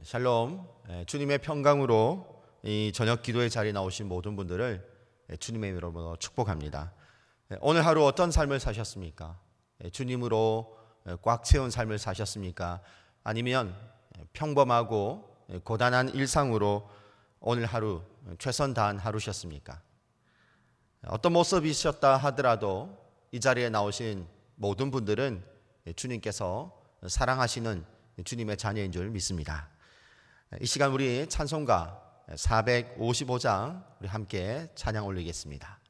샬롬. 주님의 평강으로 이 저녁 기도의 자리에 나오신 모든 분들을 주님의 이름으로 축복합니다. 오늘 하루 어떤 삶을 사셨습니까? 주님으로 꽉 채운 삶을 사셨습니까? 아니면 평범하고 고단한 일상으로 오늘 하루 최선 다한 하루셨습니까? 어떤 모습이셨다 하더라도 이 자리에 나오신 모든 분들은 주님께서 사랑하시는 주님의 자녀인 줄 믿습니다. 이 시간 우리 찬송가 455장 우리 함께 찬양 올리겠습니다.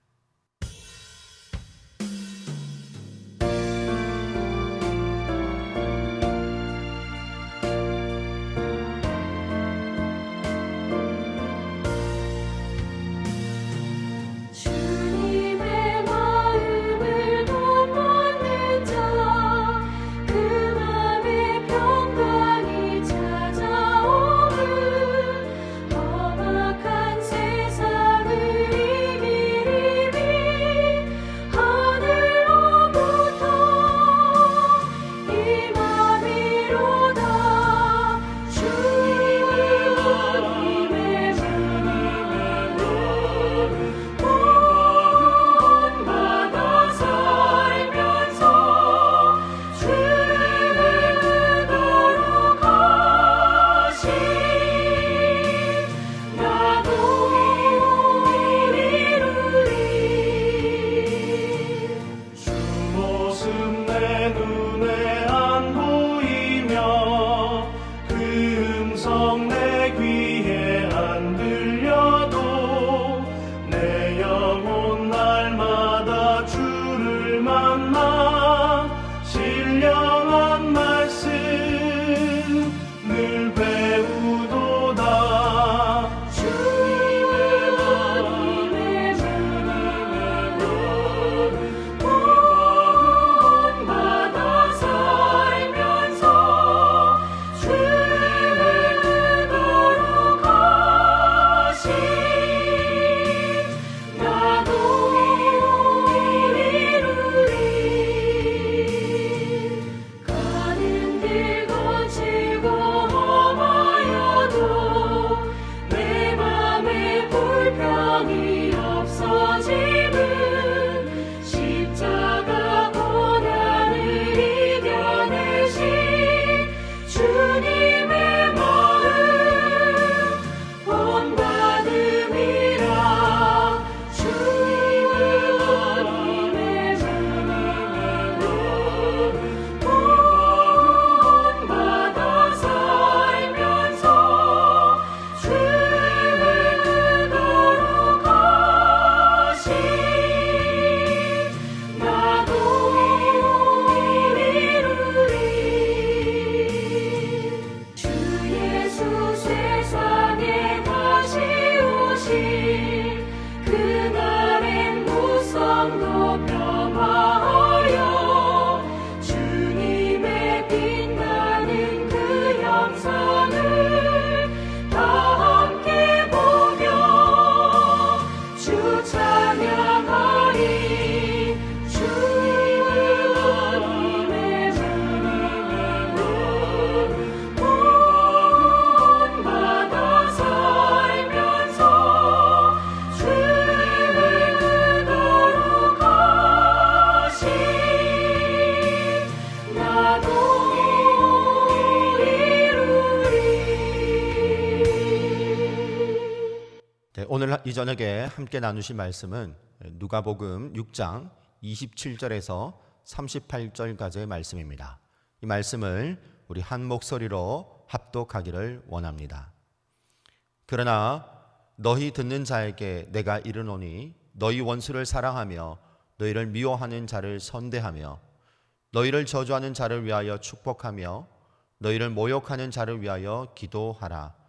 오늘 이 저녁에 함께 나누실 말씀은 누가복음 6장 27절에서 38절까지의 말씀입니다. 이 말씀을 우리 한 목소리로 합독하기를 원합니다. 그러나 너희 듣는 자에게 내가 이르노니 너희 원수를 사랑하며 너희를 미워하는 자를 선대하며 너희를 저주하는 자를 위하여 축복하며 너희를 모욕하는 자를 위하여 기도하라.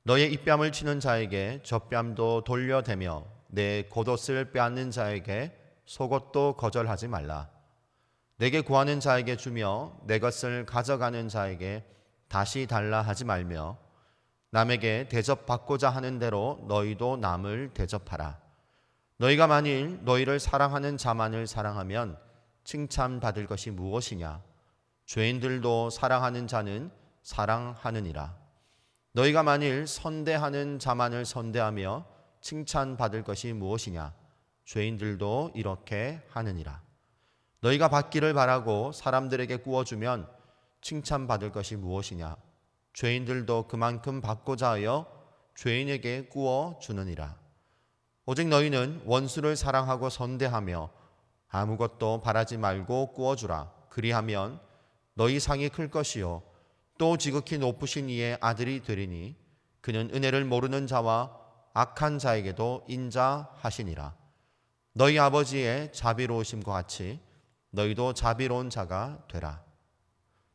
너의 입뺨을 치는 자에게 젖뺨도 돌려대며 내 겉옷을 빼앗는 자에게 속옷도 거절하지 말라. 내게 구하는 자에게 주며 내 것을 가져가는 자에게 다시 달라 하지 말며 남에게 대접받고자 하는 대로 너희도 남을 대접하라. 너희가 만일 너희를 사랑하는 자만을 사랑하면 칭찬받을 것이 무엇이냐? 죄인들도 사랑하는 자는 사랑하느니라. 너희가 만일 선대하는 자만을 선대하며 칭찬받을 것이 무엇이냐? 죄인들도 이렇게 하느니라. 너희가 받기를 바라고 사람들에게 구워주면 칭찬받을 것이 무엇이냐? 죄인들도 그만큼 받고자 하여 죄인에게 구워주느니라. 오직 너희는 원수를 사랑하고 선대하며 아무것도 바라지 말고 구워주라. 그리하면 너희 상이 클 것이요 또 지극히 높으신 이의 아들이 되리니 그는 은혜를 모르는 자와 악한 자에게도 인자하시니라. 너희 아버지의 자비로우심과 같이 너희도 자비로운 자가 되라.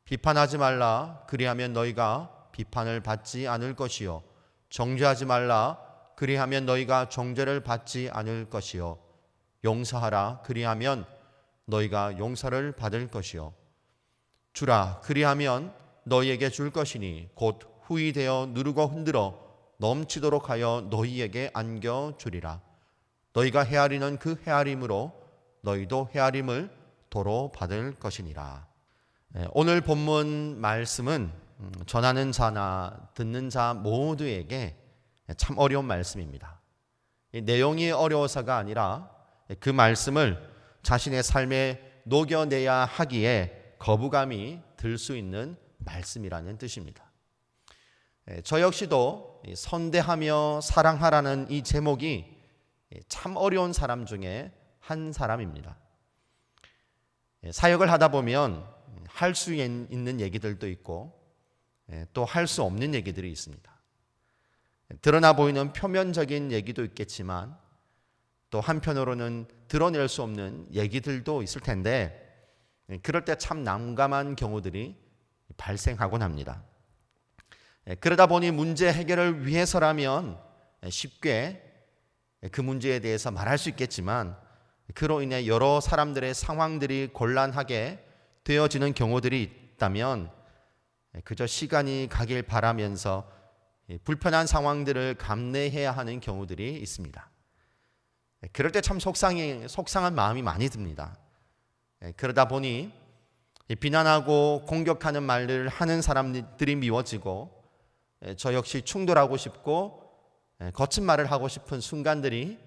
비판하지 말라. 그리하면 너희가 비판을 받지 않을 것이요 정죄하지 말라. 그리하면 너희가 정죄를 받지 않을 것이요 용서하라. 그리하면 너희가 용서를 받을 것이요 주라. 그리하면 너희에게 줄 것이니 곧 후히 되어 누르고 흔들어 넘치도록 하여 너희에게 안겨주리라. 너희가 헤아리는 그 헤아림으로 너희도 헤아림을 도로 받을 것이니라. 오늘 본문 말씀은 전하는 자나 듣는 자 모두에게 참 어려운 말씀입니다. 내용이 어려워서가 아니라 그 말씀을 자신의 삶에 녹여내야 하기에 거부감이 들 수 있는 말씀이라는 뜻입니다. 저 역시도 선대하며 사랑하라는 이 제목이 참 어려운 사람 중에 한 사람입니다. 사역을 하다 보면 할 수 있는 얘기들도 있고 또 할 수 없는 얘기들이 있습니다. 드러나 보이는 표면적인 얘기도 있겠지만 또 한편으로는 드러낼 수 없는 얘기들도 있을 텐데 그럴 때 참 난감한 경우들이 발생하곤 합니다. 그러다 보니 문제 해결을 위해서라면 쉽게 그 문제에 대해서 말할 수 있겠지만 그로 인해 여러 사람들의 상황들이 곤란하게 되어지는 경우들이 있다면 그저 시간이 가길 바라면서 불편한 상황들을 감내해야 하는 경우들이 있습니다. 그럴 때 참 속상한 마음이 많이 듭니다. 그러다 보니 비난하고 공격하는 말을 하는 사람들이 미워지고 저 역시 충돌하고 싶고 거친 말을 하고 싶은 순간들이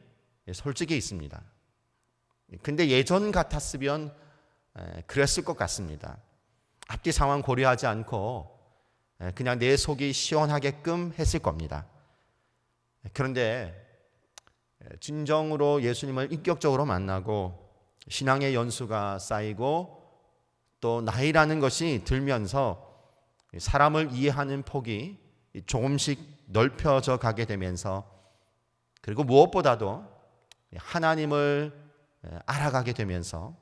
솔직히 있습니다. 근데 예전 같았으면 그랬을 것 같습니다. 앞뒤 상황 고려하지 않고 그냥 내 속이 시원하게끔 했을 겁니다. 그런데 진정으로 예수님을 인격적으로 만나고 신앙의 연수가 쌓이고 또 나이라는 것이 들면서 사람을 이해하는 폭이 조금씩 넓혀져 가게 되면서 그리고 무엇보다도 하나님을 알아가게 되면서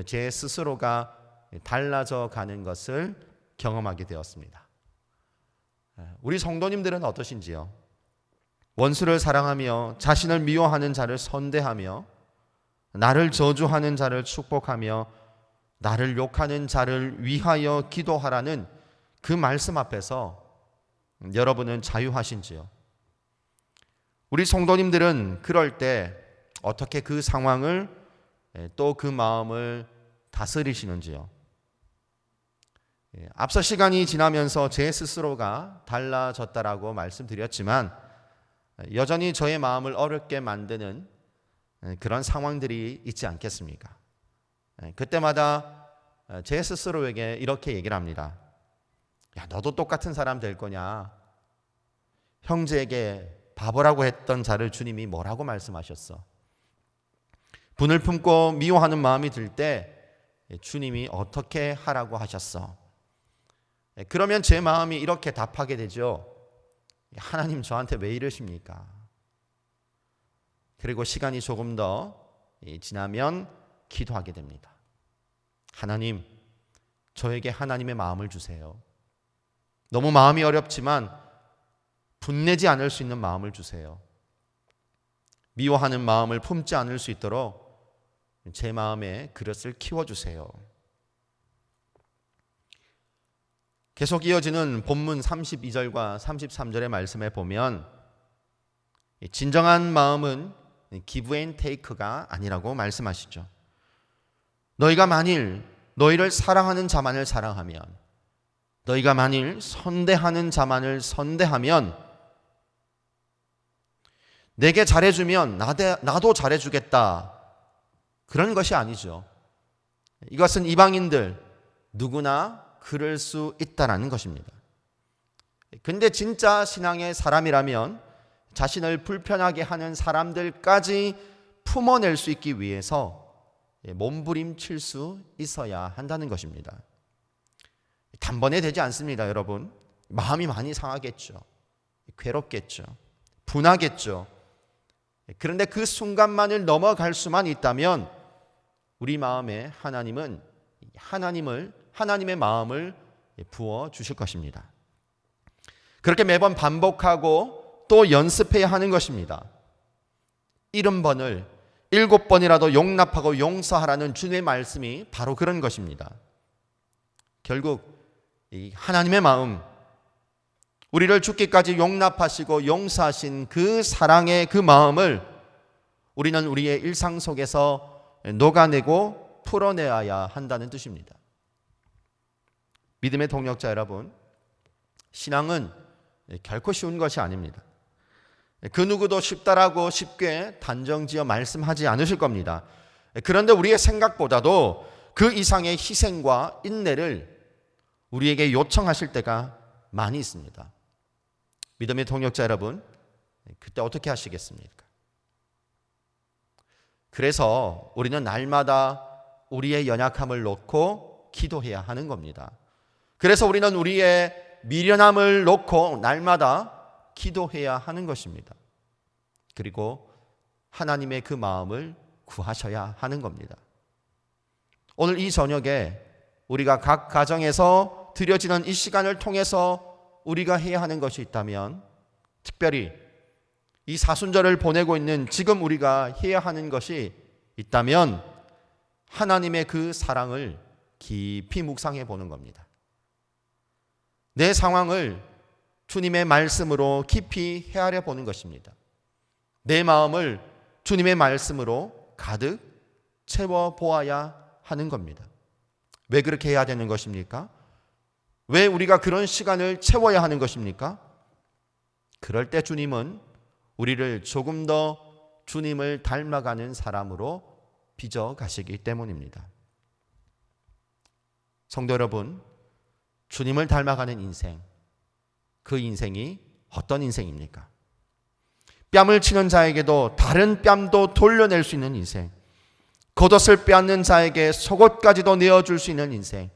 제 스스로가 달라져 가는 것을 경험하게 되었습니다. 우리 성도님들은 어떠신지요? 원수를 사랑하며 자신을 미워하는 자를 선대하며 나를 저주하는 자를 축복하며 나를 욕하는 자를 위하여 기도하라는 그 말씀 앞에서 여러분은 자유하신지요? 우리 성도님들은 그럴 때 어떻게 그 상황을 또 그 마음을 다스리시는지요? 앞서 시간이 지나면서 제 스스로가 달라졌다라고 말씀드렸지만 여전히 저의 마음을 어렵게 만드는 그런 상황들이 있지 않겠습니까? 그때마다 제 스스로에게 이렇게 얘기를 합니다. 야, 너도 똑같은 사람 될 거냐? 형제에게 바보라고 했던 자를 주님이 뭐라고 말씀하셨어? 분을 품고 미워하는 마음이 들 때 주님이 어떻게 하라고 하셨어? 그러면 제 마음이 이렇게 답하게 되죠. 하나님 저한테 왜 이러십니까? 그리고 시간이 조금 더 지나면 기도하게 됩니다. 하나님, 저에게 하나님의 마음을 주세요. 너무 마음이 어렵지만 분내지 않을 수 있는 마음을 주세요. 미워하는 마음을 품지 않을 수 있도록 제 마음에 그릇을 키워주세요. 계속 이어지는 본문 32절과 33절의 말씀에 보면 진정한 마음은 give and take가 아니라고 말씀하시죠. 너희가 만일 너희를 사랑하는 자만을 사랑하면 너희가 만일 선대하는 자만을 선대하면 내게 잘해주면 나도 잘해주겠다, 그런 것이 아니죠. 이것은 이방인들 누구나 그럴 수 있다는 것입니다. 근데 진짜 신앙의 사람이라면 자신을 불편하게 하는 사람들까지 품어낼 수 있기 위해서 몸부림칠 수 있어야 한다는 것입니다. 단번에 되지 않습니다, 여러분. 마음이 많이 상하겠죠. 괴롭겠죠. 분하겠죠. 그런데 그 순간만을 넘어갈 수만 있다면 우리 마음에 하나님의 마음을 부어 주실 것입니다. 그렇게 매번 반복하고 또 연습해야 하는 것입니다. 70번을 7번이라도 용납하고 용서하라는 주님의 말씀이 바로 그런 것입니다. 결국 이 하나님의 마음, 우리를 죽기까지 용납하시고 용서하신 그 사랑의 그 마음을 우리는 우리의 일상 속에서 녹아내고 풀어내야 한다는 뜻입니다. 믿음의 동역자 여러분, 신앙은 결코 쉬운 것이 아닙니다. 그 누구도 쉽다라고 쉽게 단정지어 말씀하지 않으실 겁니다. 그런데 우리의 생각보다도 그 이상의 희생과 인내를 우리에게 요청하실 때가 많이 있습니다. 믿음의 동역자 여러분, 그때 어떻게 하시겠습니까? 그래서 우리는 날마다 우리의 연약함을 놓고 기도해야 하는 겁니다. 그래서 우리는 우리의 미련함을 놓고 날마다 기도해야 하는 것입니다. 그리고 하나님의 그 마음을 구하셔야 하는 겁니다. 오늘 이 저녁에 우리가 각 가정에서 드려지는 이 시간을 통해서 우리가 해야 하는 것이 있다면, 특별히 이 사순절을 보내고 있는 지금 우리가 해야 하는 것이 있다면 하나님의 그 사랑을 깊이 묵상해 보는 겁니다. 내 상황을 주님의 말씀으로 깊이 헤아려 보는 것입니다. 내 마음을 주님의 말씀으로 가득 채워 보아야 하는 겁니다. 왜 그렇게 해야 되는 것입니까? 왜 우리가 그런 시간을 채워야 하는 것입니까? 그럴 때 주님은 우리를 조금 더 주님을 닮아가는 사람으로 빚어 가시기 때문입니다. 성도 여러분, 주님을 닮아가는 인생, 그 인생이 어떤 인생입니까? 뺨을 치는 자에게도 다른 뺨도 돌려낼 수 있는 인생, 겉옷을 빼앗는 자에게 속옷까지도 내어줄 수 있는 인생,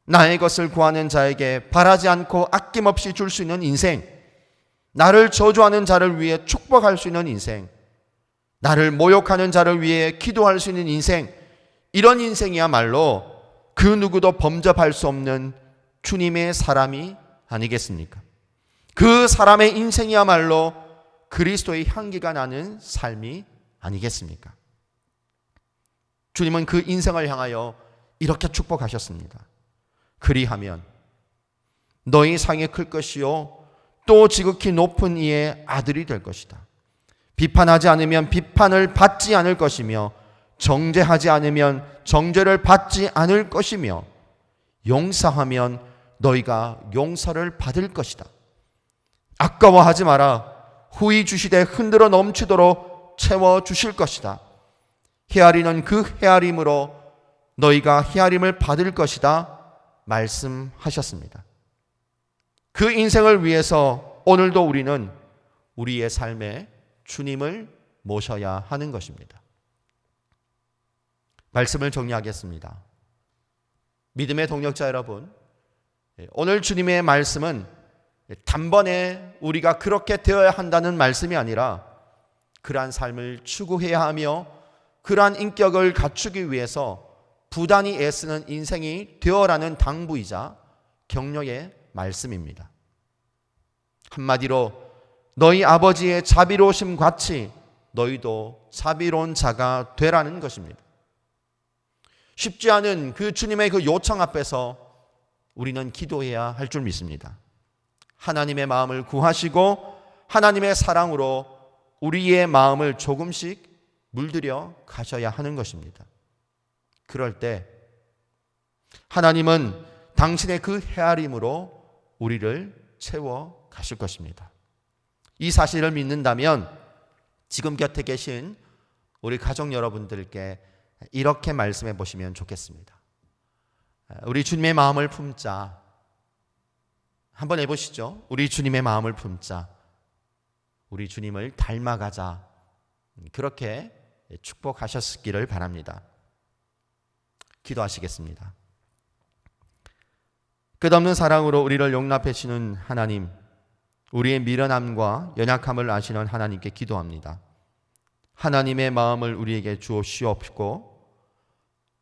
나의 것을 구하는 자에게 바라지 않고 아낌없이 줄 수 있는 인생, 나를 저주하는 자를 위해 축복할 수 있는 인생, 나를 모욕하는 자를 위해 기도할 수 있는 인생, 이런 인생이야말로 그 누구도 범접할 수 없는 주님의 사람이 아니겠습니까? 그 사람의 인생이야말로 그리스도의 향기가 나는 삶이 아니겠습니까? 주님은 그 인생을 향하여 이렇게 축복하셨습니다. 그리하면 너희 상이 클 것이요 또 지극히 높은 이의 아들이 될 것이다. 비판하지 않으면 비판을 받지 않을 것이며 정죄하지 않으면 정죄를 받지 않을 것이며 용서하면 너희가 용서를 받을 것이다. 아까워하지 마라. 후히 주시되 흔들어 넘치도록 채워주실 것이다. 헤아리는 그 헤아림으로 너희가 헤아림을 받을 것이다 말씀하셨습니다. 그 인생을 위해서 오늘도 우리는 우리의 삶에 주님을 모셔야 하는 것입니다. 말씀을 정리하겠습니다. 믿음의 동역자 여러분, 오늘 주님의 말씀은 단번에 우리가 그렇게 되어야 한다는 말씀이 아니라 그러한 삶을 추구해야 하며 그러한 인격을 갖추기 위해서 부단히 애쓰는 인생이 되어라는 당부이자 격려의 말씀입니다. 한마디로 너희 아버지의 자비로우심 같이 너희도 자비로운 자가 되라는 것입니다. 쉽지 않은 그 주님의 그 요청 앞에서 우리는 기도해야 할 줄 믿습니다. 하나님의 마음을 구하시고 하나님의 사랑으로 우리의 마음을 조금씩 물들여 가셔야 하는 것입니다. 그럴 때 하나님은 당신의 그 헤아림으로 우리를 채워 가실 것입니다. 이 사실을 믿는다면 지금 곁에 계신 우리 가족 여러분들께 이렇게 말씀해 보시면 좋겠습니다. 우리 주님의 마음을 품자. 한번 해보시죠. 우리 주님의 마음을 품자. 우리 주님을 닮아가자. 그렇게 축복하셨기를 바랍니다. 기도하시겠습니다. 끝없는 사랑으로 우리를 용납해 주시는 하나님, 우리의 미련함과 연약함을 아시는 하나님께 기도합니다. 하나님의 마음을 우리에게 주옵시옵고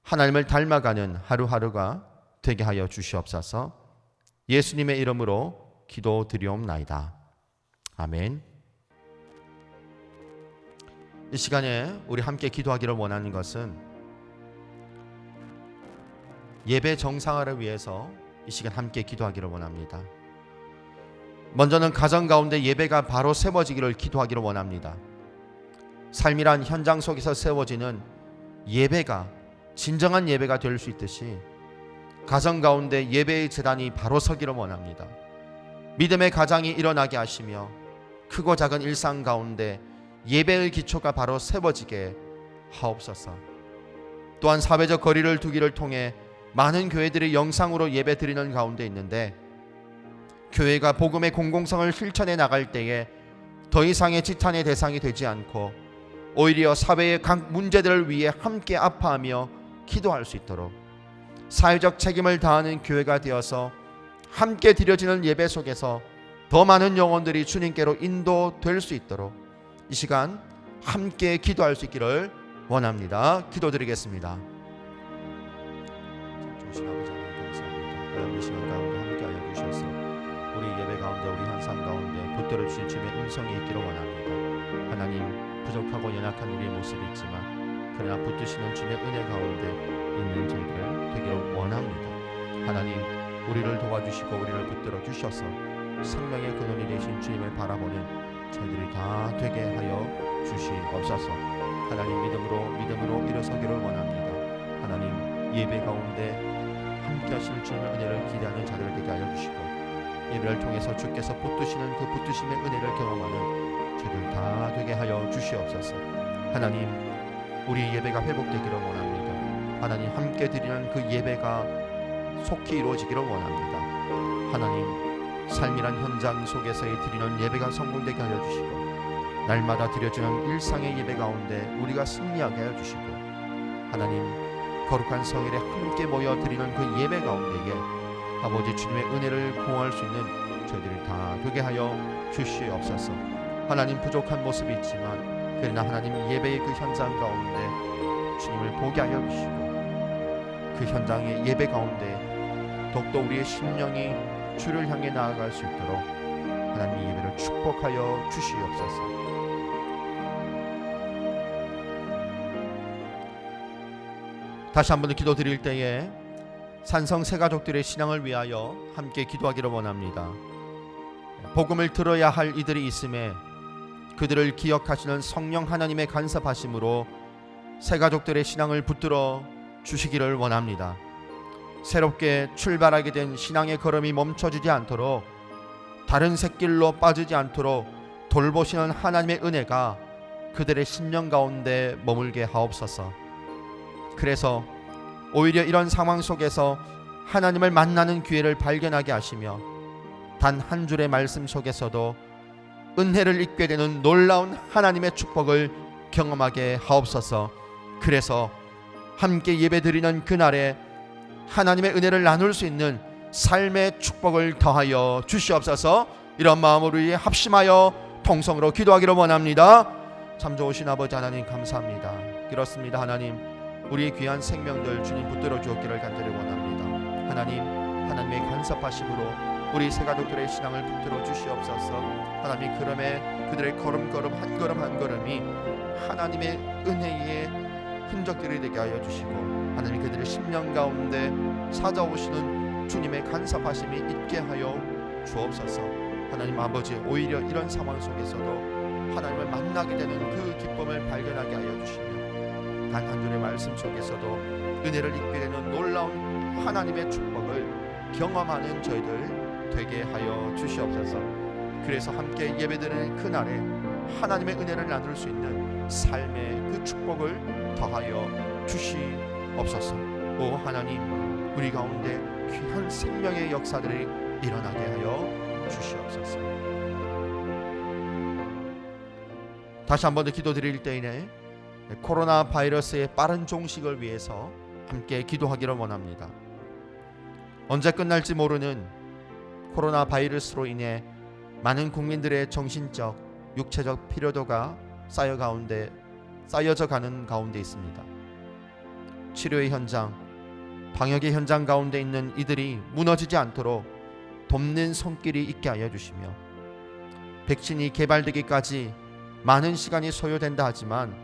하나님을 닮아가는 하루하루가 되게 하여 주시옵소서. 예수님의 이름으로 기도드리옵나이다. 아멘. 이 시간에 우리 함께 기도하기를 원하는 것은 예배 정상화를 위해서 이 시간 함께 기도하기를 원합니다. 먼저는 가정 가운데 예배가 바로 세워지기를 기도하기를 원합니다. 삶이란 현장 속에서 세워지는 예배가 진정한 예배가 될 수 있듯이 가정 가운데 예배의 재단이 바로 서기를 원합니다. 믿음의 가장이 일어나게 하시며 크고 작은 일상 가운데 예배의 기초가 바로 세워지게 하옵소서. 또한 사회적 거리를 두기를 통해 많은 교회들이 영상으로 예배 드리는 가운데 있는데 교회가 복음의 공공성을 실천해 나갈 때에 더 이상의 지탄의 대상이 되지 않고 오히려 사회의 각 문제들을 위해 함께 아파하며 기도할 수 있도록 사회적 책임을 다하는 교회가 되어서 함께 드려지는 예배 속에서 더 많은 영혼들이 주님께로 인도될 수 있도록 이 시간 함께 기도할 수 있기를 원합니다. 기도드리겠습니다. 주신 아버지 하나님 감사합니다. 하나님 이 시간 가운데 함께하여 주셔서 우리 예배 가운데 우리 현상 가운데 붙들어 주신 주님의 음성이 있기를 원합니다. 하나님 부족하고 연약한 우리의 모습이 있지만 그러나 붙드시는 주님의 은혜 가운데 있는 저희들 되기를 원합니다. 하나님 우리를 도와주시고 우리를 붙들어 주셔서 생명의 근원이 되신 주님을 바라보는 저희들이 다 되게 하여 주시옵소서. 하나님 믿음으로 일어서기를 원합니다. 하나님 예배 가운데 함께 하실 주님의 은혜를 기대하는 자들 되게 하여 주시고 예배를 통해서 주께서 붙드시는 그 붙드심의 은혜를 경험하는 저희들 다 되게 하여 주시옵소서. 하나님 우리의 예배가 회복되기를 원합니다. 하나님 함께 드리는 그 예배가 속히 이루어지기를 원합니다. 하나님 삶이란 현장 속에서의 드리는 예배가 성공되게 하여 주시고 날마다 드려지는 일상의 예배 가운데 우리가 승리하게 하여 주시고 하나님 거룩한 성일에 함께 모여 드리는 그 예배 가운데에 아버지 주님의 은혜를 공헌할 수 있는 저희들이 다 되게 하여 주시옵소서. 하나님 부족한 모습이 있지만 그러나 하나님 예배의 그 현장 가운데 주님을 보게 하여 주시고 그 현장의 예배 가운데 더욱더 우리의 심령이 주를 향해 나아갈 수 있도록 하나님 예배를 축복하여 주시옵소서. 다시 한번 기도드릴 때에 산성 세 가족들의 신앙을 위하여 함께 기도하기를 원합니다. 복음을 들어야 할 이들이 있음에 그들을 기억하시는 성령 하나님의 간섭하심으로 세 가족들의 신앙을 붙들어 주시기를 원합니다. 새롭게 출발하게 된 신앙의 걸음이 멈춰지지 않도록 다른 샛길로 빠지지 않도록 돌보시는 하나님의 은혜가 그들의 심령 가운데 머물게 하옵소서. 그래서 오히려 이런 상황 속에서 하나님을 만나는 기회를 발견하게 하시며 단 한 줄의 말씀 속에서도 은혜를 입게 되는 놀라운 하나님의 축복을 경험하게 하옵소서. 그래서 함께 예배드리는 그날에 하나님의 은혜를 나눌 수 있는 삶의 축복을 더하여 주시옵소서. 이런 마음으로 합심하여 통성으로 기도하기를 원합니다. 참 좋으신 아버지 하나님 감사합니다. 그렇습니다. 하나님 우리의 귀한 생명들 주님 붙들어 주었기를 간절히 원합니다. 하나님의 간섭하심으로 우리 세 가족들의 신앙을 붙들어 주시옵소서. 하나님 그들의 걸음걸음 한 걸음 한 걸음이 하나님의 은혜의 흔적들이 되게 하여 주시고 하나님 그들의 심령 가운데 찾아오시는 주님의 간섭하심이 있게 하여 주옵소서. 하나님 아버지 오히려 이런 상황 속에서도 하나님을 만나게 되는 그 기쁨을 발견하게 하여 주시며 단 한 줄의 말씀 속에서도 은혜를 입게 되는 놀라운 하나님의 축복을 경험하는 저희들 되게 하여 주시옵소서. 그래서 함께 예배드리는 그날에 하나님의 은혜를 나눌 수 있는 삶의 그 축복을 더하여 주시옵소서. 오 하나님, 우리 가운데 귀한 생명의 역사들이 일어나게 하여 주시옵소서. 다시 한 번 더 기도드릴 때에 코로나 바이러스의 빠른 종식을 위해서 함께 기도하기를 원합니다. 언제 끝날지 모르는 코로나 바이러스로 인해 많은 국민들의 정신적, 육체적 피로도가 쌓여져 가는 가운데 있습니다. 치료의 현장, 방역의 현장 가운데 있는 이들이 무너지지 않도록 돕는 손길이 있게 하여 주시며, 백신이 개발되기까지 많은 시간이 소요된다 하지만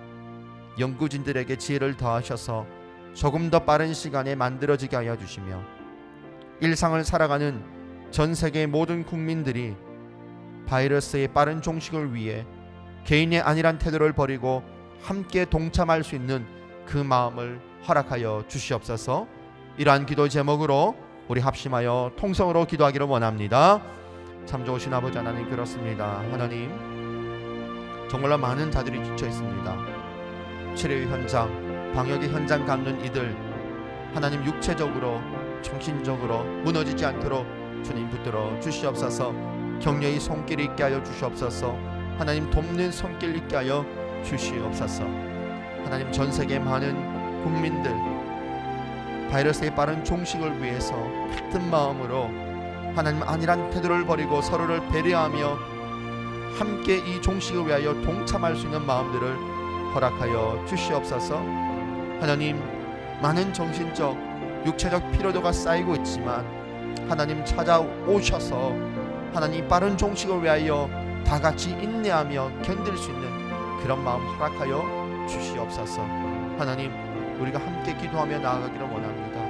연구진들에게 지혜를 더하셔서 조금 더 빠른 시간에 만들어지게 하여 주시며, 일상을 살아가는 전 세계 모든 국민들이 바이러스의 빠른 종식을 위해 개인의 안일한 태도를 버리고 함께 동참할 수 있는 그 마음을 허락하여 주시옵소서. 이러한 기도 제목으로 우리 합심하여 통성으로 기도하기를 원합니다. 참 좋으신 아버지 하나님, 그렇습니다. 하나님, 정말로 많은 자들이 지쳐 있습니다. 치료의 현장, 방역의 현장 갖는 이들, 하나님 육체적으로 정신적으로 무너지지 않도록 주님 붙들어 주시옵소서. 격려의 손길이 있게 하여 주시옵소서. 하나님 돕는 손길 있게 하여 주시옵소서. 하나님 전 세계 많은 국민들 바이러스의 빠른 종식을 위해서 같은 마음으로 하나님 안일한 태도를 버리고 서로를 배려하며 함께 이 종식을 위하여 동참할 수 있는 마음들을 허락하여 주시옵소서. 하나님 많은 정신적, 육체적 피로도가 쌓이고 있지만 하나님 찾아오셔서 하나님 빠른 종식을 위하여 다 같이 인내하며 견딜 수 있는 그런 마음 허락하여 주시옵소서. 하나님, 우리가 함께 기도하며 나아가기를 원합니다.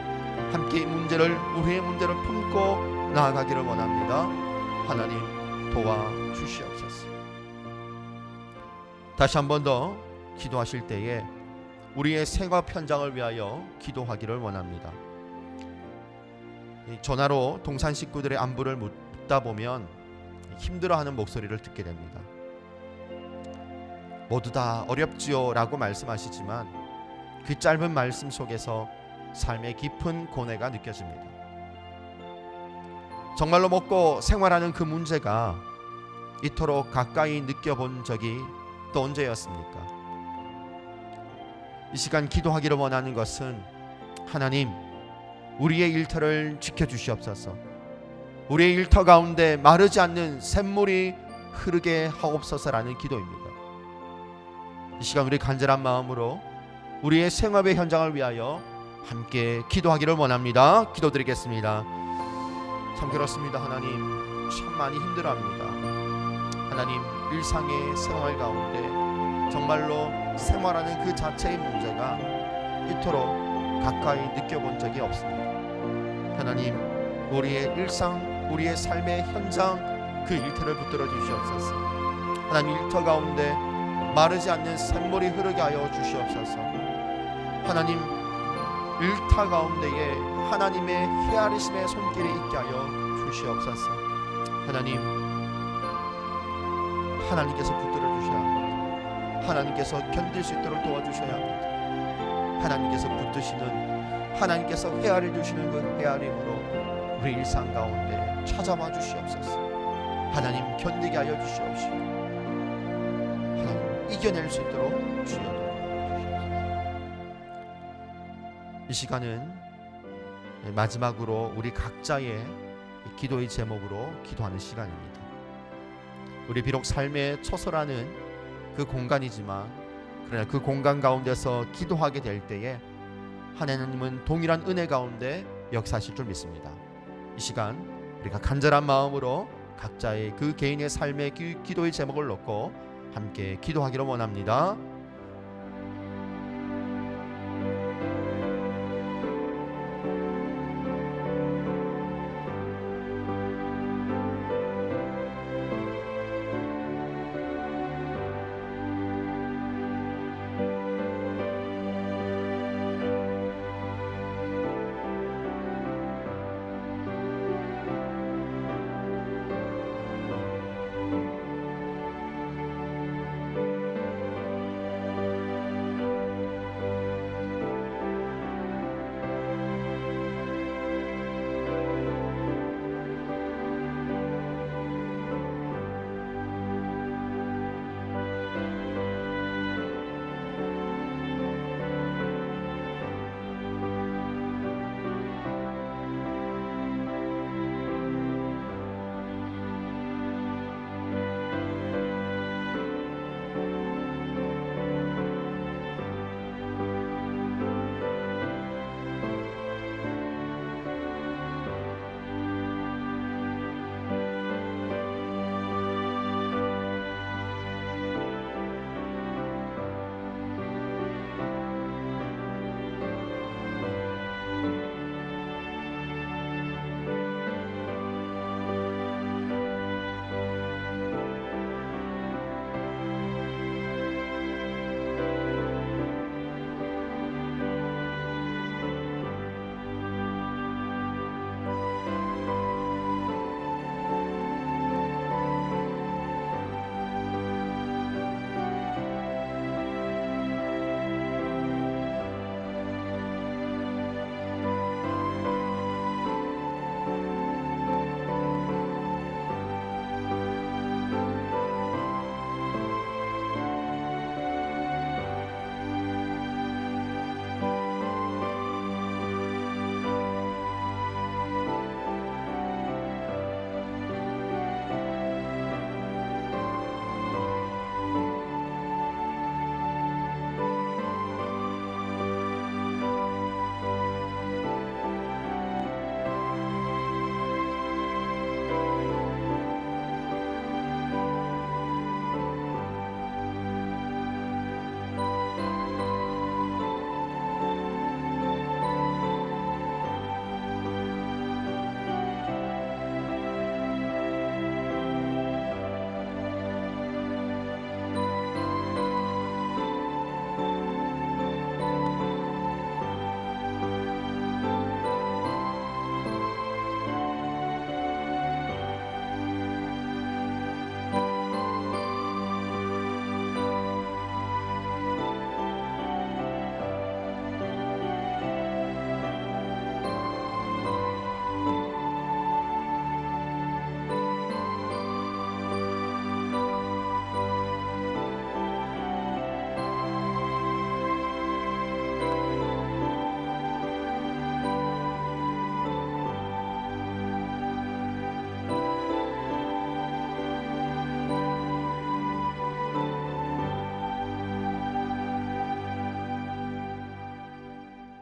함께 우리의 문제를 품고 나아가기를 원합니다. 하나님 도와주시옵소서. 다시 한 번 더 기도하실 때에 우리의 생업 현장을 위하여 기도하기를 원합니다. 전화로 동산 식구들의 안부를 묻다 보면 힘들어하는 목소리를 듣게 됩니다. 모두 다 어렵지요 라고 말씀하시지만 그 짧은 말씀 속에서 삶의 깊은 고뇌가 느껴집니다. 정말로 먹고 생활하는 그 문제가 이토록 가까이 느껴본 적이 또 언제였습니까? 이 시간 기도하기를 원하는 것은 하나님, 우리의 일터를 지켜주시옵소서. 우리의 일터 가운데 마르지 않는 샘물이 흐르게 하옵소서라는 기도입니다. 이 시간 우리 간절한 마음으로 우리의 생업의 현장을 위하여 함께 기도하기를 원합니다. 기도드리겠습니다. 참 그렇습니다. 하나님, 참 많이 힘들어합니다. 하나님, 일상의 생활 가운데 정말로 생활하는 그 자체의 문제가 이토록 가까이 느껴본 적이 없습니다. 하나님, 우리의 일상, 우리의 삶의 현장 그 일터를 붙들어 주시옵소서. 하나님, 일터 가운데 마르지 않는 샘물이 흐르게 하여 주시옵소서. 하나님, 일터 가운데에 하나님의 헤아리심의 손길이 있게 하여 주시옵소서. 하나님, 하나님께서 붙들어 주셔야 합니다. 하나님께서 견딜 수 있도록 도와주셔야 합니다. 하나님께서 붙드시는, 하나님께서 헤아려 주시는 그 헤아림으로 우리 일상 가운데 찾아와 주시옵소서. 하나님, 견디게 하여 주시옵시고 하나님, 이겨낼 수 있도록 주여 도와주시옵소서. 이 시간은 마지막으로 우리 각자의 기도의 제목으로 기도하는 시간입니다. 우리 비록 삶의 처소라는 그 공간이지만 그러나 그 공간 가운데서 기도하게 될 때에 하나님은 동일한 은혜 가운데 역사하실 줄 믿습니다. 이 시간 우리가 간절한 마음으로 각자의 그 개인의 삶의 기도의 제목을 놓고 함께 기도하기를 원합니다.